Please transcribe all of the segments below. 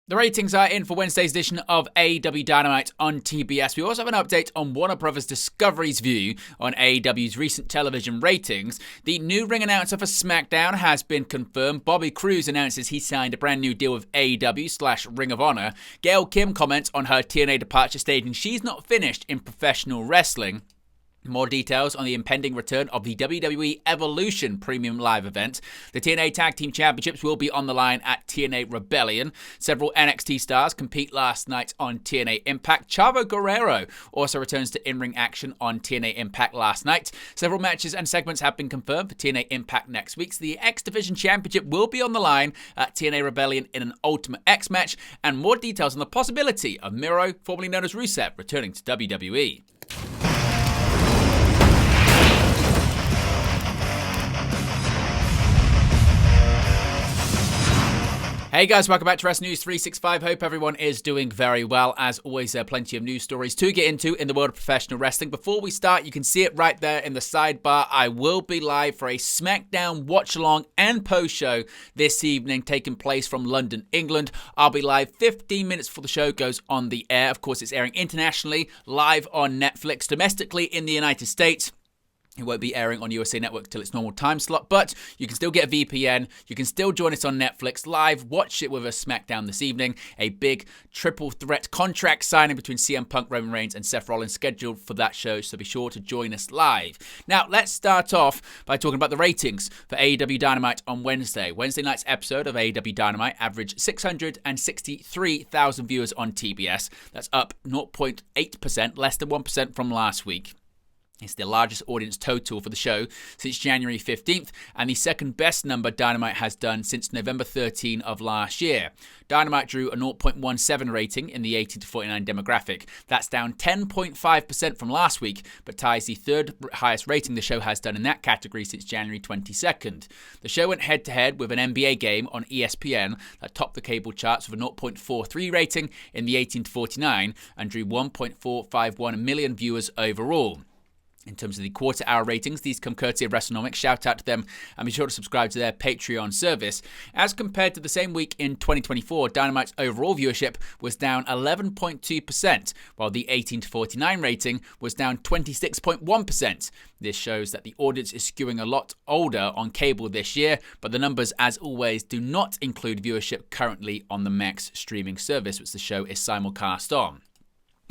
The ratings are in for Wednesday's edition of AEW Dynamite on TBS. We also have an update on Warner Bros. Discovery's view on AEW's recent television ratings. The new ring announcer for SmackDown has been confirmed. Bobby Cruise announces he signed a brand new deal with AEW/Ring of Honor. Gail Kim comments on her TNA departure, stating she's not finished in professional wrestling. More details on the impending return of the WWE Evolution Premium Live event. The TNA Tag Team Championships will be on the line at TNA Rebellion. Several NXT stars compete last night on TNA Impact. Chavo Guerrero also returns to in-ring action on TNA Impact last night. Several matches and segments have been confirmed for TNA Impact next week. So the X Division Championship will be on the line at TNA Rebellion in an Ultimate X match. And more details on the possibility of Miro, formerly known as Rusev, returning to WWE. Hey guys, welcome back to Wrestling News 365. Hope everyone is doing very well. As always, there are plenty of news stories to get into in the world of professional wrestling. Before we start, you can see it right there in the sidebar. I will be live for a SmackDown watch-along and post-show this evening, taking place from London, England. I'll be live 15 minutes before the show goes on the air. Of course, it's airing internationally, live on Netflix, domestically in the United States. It won't be airing on USA Network till its normal time slot, but you can still get a VPN. You can still join us on Netflix live. Watch it with us SmackDown this evening. A big triple threat contract signing between CM Punk, Roman Reigns, and Seth Rollins scheduled for that show, so be sure to join us live. Now, let's start off by talking about the ratings for AEW Dynamite on Wednesday. Wednesday night's episode of AEW Dynamite averaged 663,000 viewers on TBS. That's up 0.8%, less than 1% from last week. It's the largest audience total for the show since January 15th, and the second best number Dynamite has done since November 13 of last year. Dynamite drew a 0.17 rating in the 18 to 49 demographic. That's down 10.5% from last week, but ties the third highest rating the show has done in that category since January 22nd. The show went head-to-head with an NBA game on ESPN that topped the cable charts with a 0.43 rating in the 18 to 49 and drew 1.451 million viewers overall. In terms of the quarter-hour ratings, these come courtesy of WrestleNomics. Shout out to them and be sure to subscribe to their Patreon service. As compared to the same week in 2024, Dynamite's overall viewership was down 11.2%, while the 18 to 49 rating was down 26.1%. This shows that the audience is skewing a lot older on cable this year, but the numbers, as always, do not include viewership currently on the Max streaming service, which the show is simulcast on.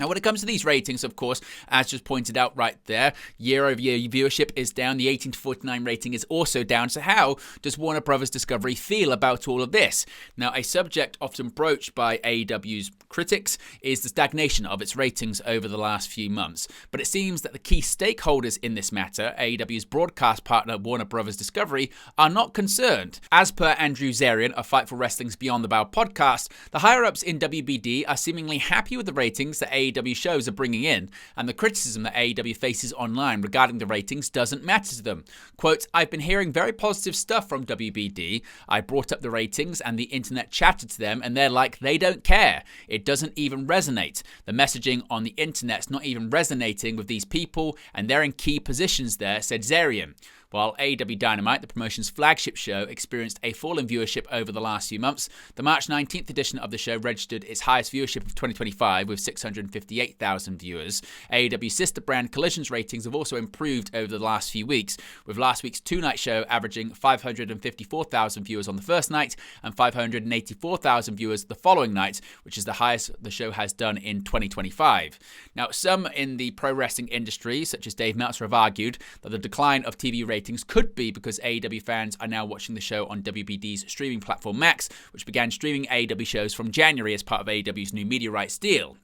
Now, when it comes to these ratings, of course, as just pointed out right there, year-over-year viewership is down. The 18 to 49 rating is also down. So how does Warner Bros. Discovery feel about all of this? Now, a subject often broached by AEW's critics is the stagnation of its ratings over the last few months. But it seems that the key stakeholders in this matter, AEW's broadcast partner Warner Bros. Discovery, are not concerned. As per Andrew Zarian of Fightful Wrestling's Beyond the Bow podcast, the higher-ups in WBD are seemingly happy with the ratings that AEW shows are bringing in, and the criticism that AEW faces online regarding the ratings doesn't matter to them. Quote, "I've been hearing very positive stuff from WBD. I brought up the ratings and the internet chatted to them and they're like, they don't care. It doesn't even resonate. The messaging on the internet's not even resonating with these people and they're in key positions there," said Zarian. While AEW Dynamite, the promotion's flagship show, experienced a fall in viewership over the last few months, the March 19th edition of the show registered its highest viewership of 2025 with 658,000 viewers. AEW sister brand Collision's ratings have also improved over the last few weeks, with last week's two-night show averaging 554,000 viewers on the first night and 584,000 viewers the following night, which is the highest the show has done in 2025. Now, some in the pro wrestling industry, such as Dave Meltzer, have argued that the decline of TV ratings could be because AEW fans are now watching the show on WBD's streaming platform Max, which began streaming AEW shows from January as part of AEW's new media rights deal.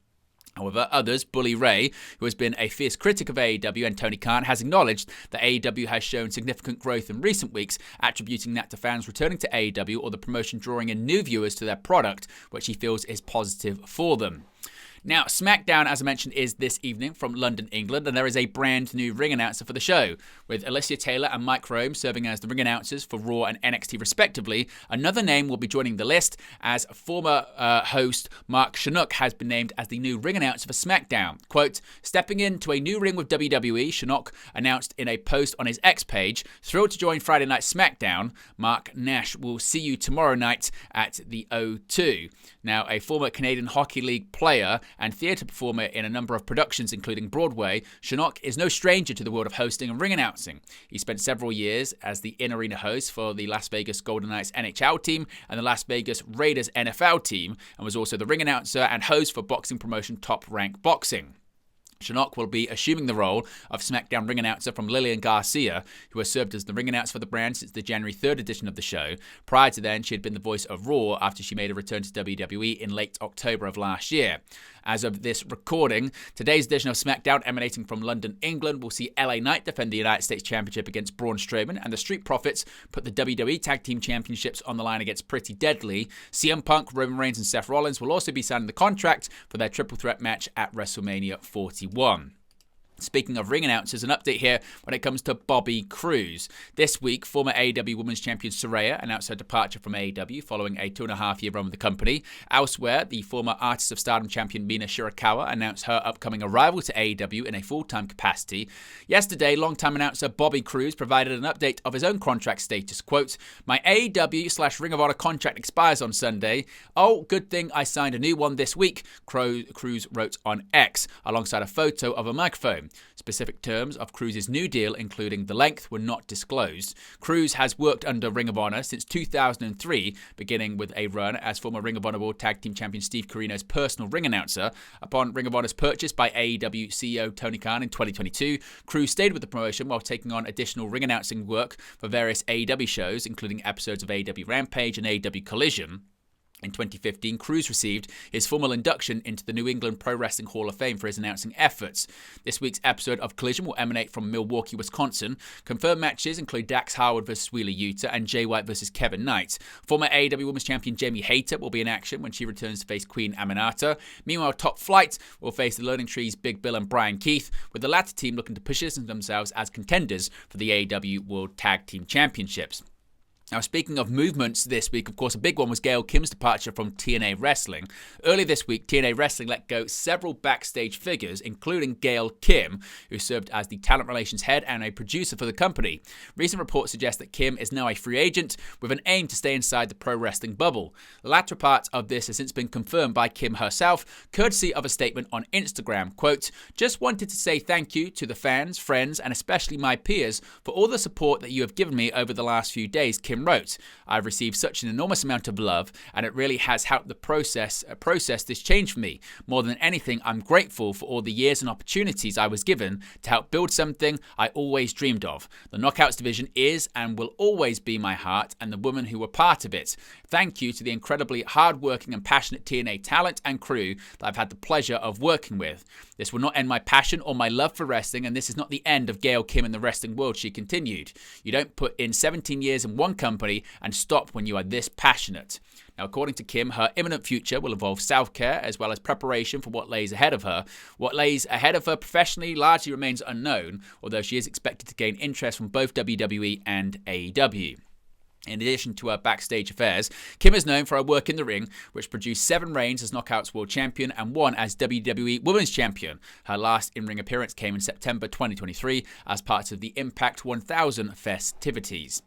However, others, Bully Ray, who has been a fierce critic of AEW, and Tony Khan, has acknowledged that AEW has shown significant growth in recent weeks, attributing that to fans returning to AEW or the promotion drawing in new viewers to their product, which he feels is positive for them. Now, SmackDown, as I mentioned, is this evening from London, England, and there is a brand new ring announcer for the show. With Alicia Taylor and Mike Rome serving as the ring announcers for Raw and NXT respectively, another name will be joining the list as former host Mark Chinook has been named as the new ring announcer for SmackDown. Quote, stepping into a new ring with WWE, Chinook announced in a post on his X page, thrilled to join Friday Night SmackDown. Mark Nash will see you tomorrow night at the O2. Now, a former Canadian Hockey League player and theatre performer in a number of productions, including Broadway, Chinook is no stranger to the world of hosting and ring announcing. He spent several years as the in-arena host for the Las Vegas Golden Knights NHL team and the Las Vegas Raiders NFL team, and was also the ring announcer and host for boxing promotion Top Rank Boxing. Chinook will be assuming the role of SmackDown ring announcer from Lillian Garcia, who has served as the ring announcer for the brand since the January 3rd edition of the show. Prior to then, she had been the voice of Raw after she made a return to WWE in late October of last year. As of this recording, today's edition of SmackDown, emanating from London, England, will see LA Knight defend the United States Championship against Braun Strowman, and the Street Profits put the WWE Tag Team Championships on the line against Pretty Deadly. CM Punk, Roman Reigns, and Seth Rollins will also be signing the contract for their triple threat match at WrestleMania 41. Speaking of ring announcers, an update here when it comes to Bobby Cruise. This week, former AEW Women's Champion Saraya announced her departure from AEW following a 2.5-year run with the company. Elsewhere, the former Artist of Stardom champion Mina Shirakawa announced her upcoming arrival to AEW in a full-time capacity. Yesterday, longtime announcer Bobby Cruise provided an update of his own contract status. Quote, my AEW/Ring of Honor contract expires on Sunday. Oh, good thing I signed a new one this week, Cruise wrote on X, alongside a photo of a microphone. Specific terms of Cruise's new deal, including the length, were not disclosed. Cruise has worked under Ring of Honor since 2003, beginning with a run as former Ring of Honor World Tag Team Champion Steve Corino's personal ring announcer. Upon Ring of Honor's purchase by AEW CEO Tony Khan in 2022, Cruise stayed with the promotion while taking on additional ring announcing work for various AEW shows, including episodes of AEW Rampage and AEW Collision. In 2015, Cruise received his formal induction into the New England Pro Wrestling Hall of Fame for his announcing efforts. This week's episode of Collision will emanate from Milwaukee, Wisconsin. Confirmed matches include Dax Harwood vs. Wheeler Yuta and Jay White vs. Kevin Knight. Former AEW Women's Champion Jamie Hayter will be in action when she returns to face Queen Aminata. Meanwhile, Top Flight will face the Learning Trees Big Bill and Brian Keith, with the latter team looking to position themselves as contenders for the AEW World Tag Team Championships. Now, speaking of movements this week, of course, a big one was Gail Kim's departure from TNA Wrestling. Earlier this week, TNA Wrestling let go several backstage figures, including Gail Kim, who served as the talent relations head and a producer for the company. Recent reports suggest that Kim is now a free agent with an aim to stay inside the pro wrestling bubble. The latter part of this has since been confirmed by Kim herself, courtesy of a statement on Instagram. Quote, just wanted to say thank you to the fans, friends, and especially my peers for all the support that you have given me over the last few days, Kim wrote. I've received such an enormous amount of love, and it really has helped the process this change for me. More than anything, I'm grateful for all the years and opportunities I was given to help build something I always dreamed of. The Knockouts division is and will always be my heart and the women who were part of it. Thank you to the incredibly hardworking and passionate TNA talent and crew that I've had the pleasure of working with. This will not end my passion or my love for wrestling, and this is not the end of Gail Kim in the wrestling world, she continued. You don't put in 17 years in one company and stop when you are this passionate. Now, according to Kim, her imminent future will involve self-care as well as preparation for what lays ahead of her. What lays ahead of her professionally largely remains unknown, although she is expected to gain interest from both WWE and AEW. In addition to her backstage affairs, Kim is known for her work in the ring, which produced 7 reigns as Knockouts World Champion and 1 as WWE Women's Champion. Her last in-ring appearance came in September 2023 as part of the Impact 1000 festivities.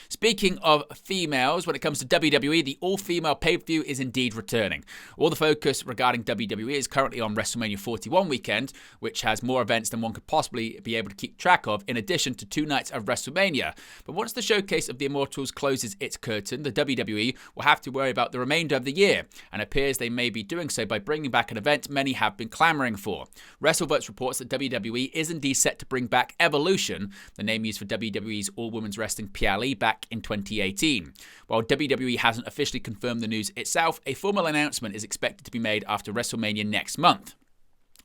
Speaking of females, when it comes to WWE, the all-female pay-per-view is indeed returning. All the focus regarding WWE is currently on WrestleMania 41 weekend, which has more events than one could possibly be able to keep track of, in addition to 2 nights of WrestleMania. But once the Showcase of the Immortals closes its curtain, the WWE will have to worry about the remainder of the year, and it appears they may be doing so by bringing back an event many have been clamoring for. WrestleVotes reports that WWE is indeed set to bring back Evolution, the name used for WWE's all-women's wrestling PLE back in 2018. While WWE hasn't officially confirmed the news itself, a formal announcement is expected to be made after WrestleMania next month.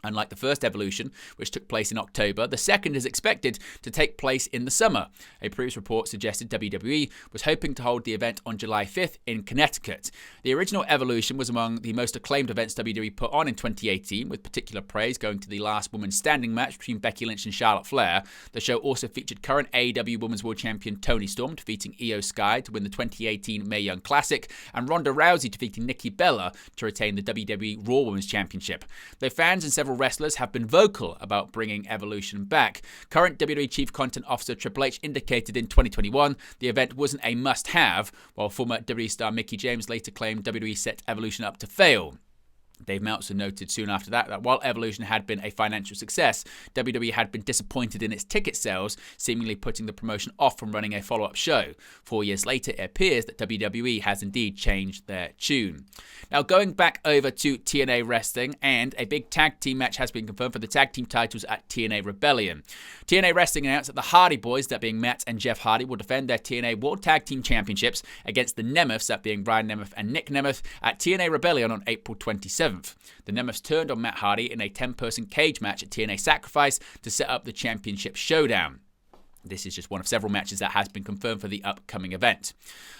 Unlike the first Evolution, which took place in October, the second is expected to take place in the summer. A previous report suggested WWE was hoping to hold the event on July 5th in Connecticut. The original Evolution was among the most acclaimed events WWE put on in 2018, with particular praise going to the last woman standing match between Becky Lynch and Charlotte Flair. The show also featured current AEW Women's World Champion Toni Storm defeating Io Sky to win the 2018 Mae Young Classic, and Ronda Rousey defeating Nikki Bella to retain the WWE Raw Women's Championship. Though fans and several wrestlers have been vocal about bringing Evolution back, current WWE Chief Content Officer Triple H indicated in 2021 the event wasn't a must-have, while former WWE star Mickie James later claimed WWE set Evolution up to fail. Dave Meltzer noted soon after that while Evolution had been a financial success, WWE had been disappointed in its ticket sales, seemingly putting the promotion off from running a follow-up show. 4 years later, it appears that WWE has indeed changed their tune. Now, going back over to TNA Wrestling, and a big tag team match has been confirmed for the tag team titles at TNA Rebellion. TNA Wrestling announced that the Hardy Boys, that being Matt and Jeff Hardy, will defend their TNA World Tag Team Championships against the Nemeths, that being Brian Nemeth and Nick Nemeth, at TNA Rebellion on April 27th. The Nemeths turned on Matt Hardy in a 10-person cage match at TNA Sacrifice to set up the championship showdown. This is just one of several matches that has been confirmed for the upcoming event.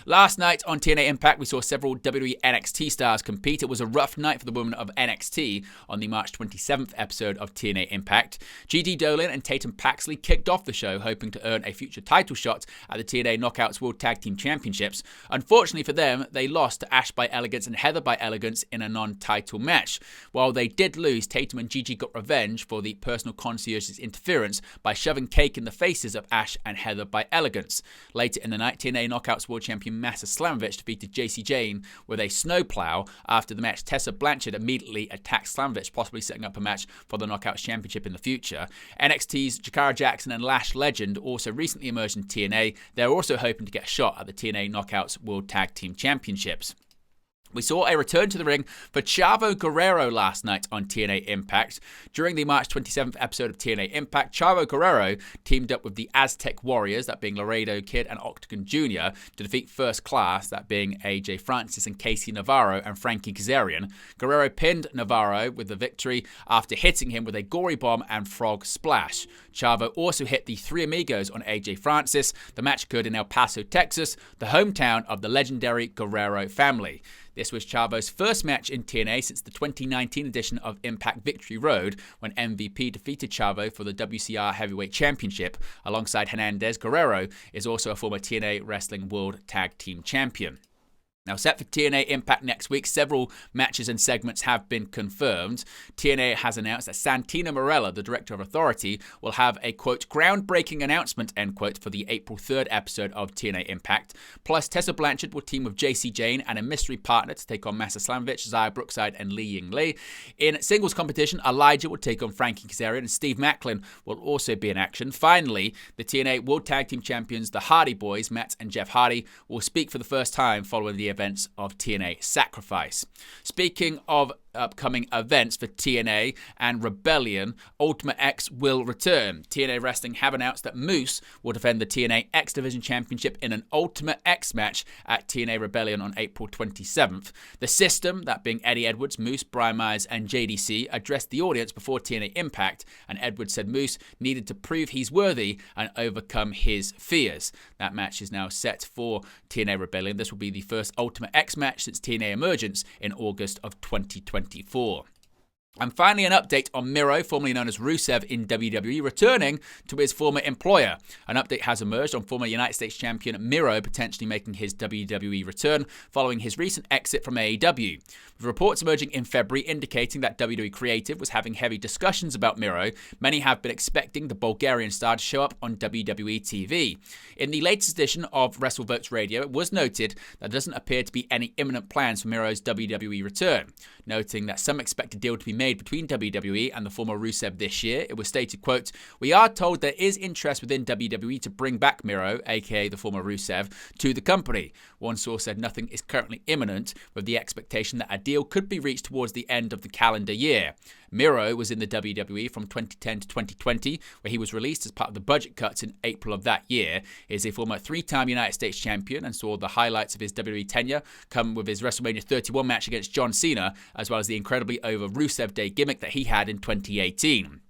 Last night on TNA Impact, we saw several WWE NXT stars compete. It was a rough night for the women of NXT on the March 27th episode of TNA Impact. G.D. Dolan and Tatum Paxley kicked off the show, hoping to earn a future title shot at the TNA Knockouts World Tag Team Championships. Unfortunately for them, they lost to Ash by Elegance and Heather by Elegance in a non-title match. While they did lose, Tatum and Gigi got revenge for the personal concierge's interference by shoving cake in the faces of Ash and Heather by Elegance. Later in the night, TNA Knockouts World Champion Masa Slamovich defeated JC Jane with a snowplow. After the match, Tessa Blanchard immediately attacked Slamovich, possibly setting up a match for the Knockouts Championship in the future. NXT's Jakara Jackson and Lash Legend also recently emerged in TNA. They're also hoping to get a shot at the TNA Knockouts World Tag Team Championships. We saw a return to the ring for Chavo Guerrero last night on TNA Impact. During the March 27th episode of TNA Impact, Chavo Guerrero teamed up with the Aztec Warriors, that being Laredo Kid and Octagon Jr., to defeat First Class, that being AJ Francis and Casey Navarro and Frankie Kazarian. Guerrero pinned Navarro with the victory after hitting him with a gory bomb and frog splash. Chavo also hit the Three Amigos on AJ Francis. The match occurred in El Paso, Texas, the hometown of the legendary Guerrero family. This was Chavo's first match in TNA since the 2019 edition of Impact Victory Road, when MVP defeated Chavo for the WCR Heavyweight Championship. Alongside Hernandez, Guerrero is also a former TNA Wrestling World Tag Team Champion. Now, set for TNA Impact next week, several matches and segments have been confirmed. TNA has announced that Santina Marella, the Director of Authority, will have a, quote, groundbreaking announcement, end quote, for the April 3rd episode of TNA Impact. Plus, Tessa Blanchard will team with JC Jane and a mystery partner to take on Masa Slamovich, Zaya Brookside, and Li Ying Lee. In singles competition, Elijah will take on Frankie Kazarian, and Steve Macklin will also be in action. Finally, the TNA World Tag Team Champions, the Hardy Boys, Matt and Jeff Hardy, will speak for the first time following the events of TNA Sacrifice. Speaking of upcoming events for TNA and Rebellion, Ultimate X will return. TNA Wrestling have announced that Moose will defend the TNA X Division Championship in an Ultimate X match at TNA Rebellion on April 27th. The System, that being Eddie Edwards, Moose, Brian Myers, and JDC, addressed the audience before TNA Impact, and Edwards said Moose needed to prove he's worthy and overcome his fears. That match is now set for TNA Rebellion. This will be the first Ultimate X match since TNA Emergence in August of 2024. And finally, an update on Miro, formerly known as Rusev in WWE, returning to his former employer. An update has emerged on former United States champion Miro potentially making his WWE return following his recent exit from AEW. With reports emerging in February indicating that WWE Creative was having heavy discussions about Miro, many have been expecting the Bulgarian star to show up on WWE TV. In the latest edition of WrestleVotes Radio, it was noted that there doesn't appear to be any imminent plans for Miro's WWE return. Noting that some expect a deal to be made between WWE and the former Rusev this year, it was stated, quote, "We are told there is interest within WWE to bring back Miro, aka the former Rusev, to the company." One source said nothing is currently imminent, with the expectation that a deal could be reached towards the end of the calendar year. Miro was in the WWE from 2010 to 2020, where he was released as part of the budget cuts in April of that year. He is a former 3-time United States champion and saw the highlights of his WWE tenure come with his WrestleMania 31 match against John Cena, as well as the incredibly over Rusev Day gimmick that he had in 2018.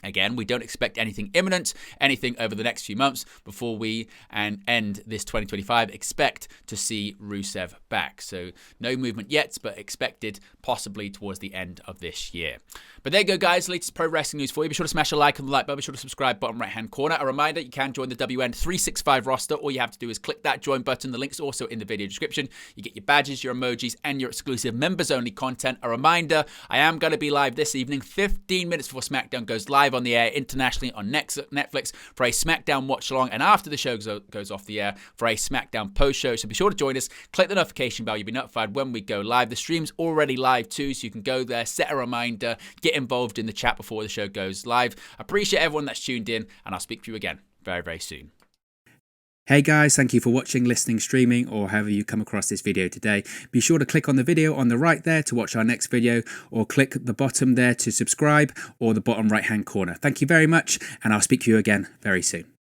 Again, we don't expect anything imminent, anything over the next few months before we end this 2025. Expect to see Rusev back. So no movement yet, but expected possibly towards the end of this year. But there you go, guys. Latest pro wrestling news for you. Be sure to smash a like on the like button. Be sure to subscribe, bottom right-hand corner. A reminder, you can join the WN 365 roster. All you have to do is click that join button. The link's also in the video description. You get your badges, your emojis, and your exclusive members-only content. A reminder, I am going to be live this evening, 15 minutes before SmackDown goes live on the air internationally on Netflix for a SmackDown watch-along, and after the show goes off the air for a SmackDown post-show. So be sure to join us. Click the notification bell. You'll be notified when we go live. The stream's already live too, so you can go there, set a reminder, get involved in the chat before the show goes live. I appreciate everyone that's tuned in, and I'll speak to you again very, very soon. Hey guys, thank you for watching, listening, streaming, or however you come across this video today. Be sure to click on the video on the right there to watch our next video, or click the bottom there to subscribe, or the bottom right hand corner. Thank you very much, and I'll speak to you again very soon.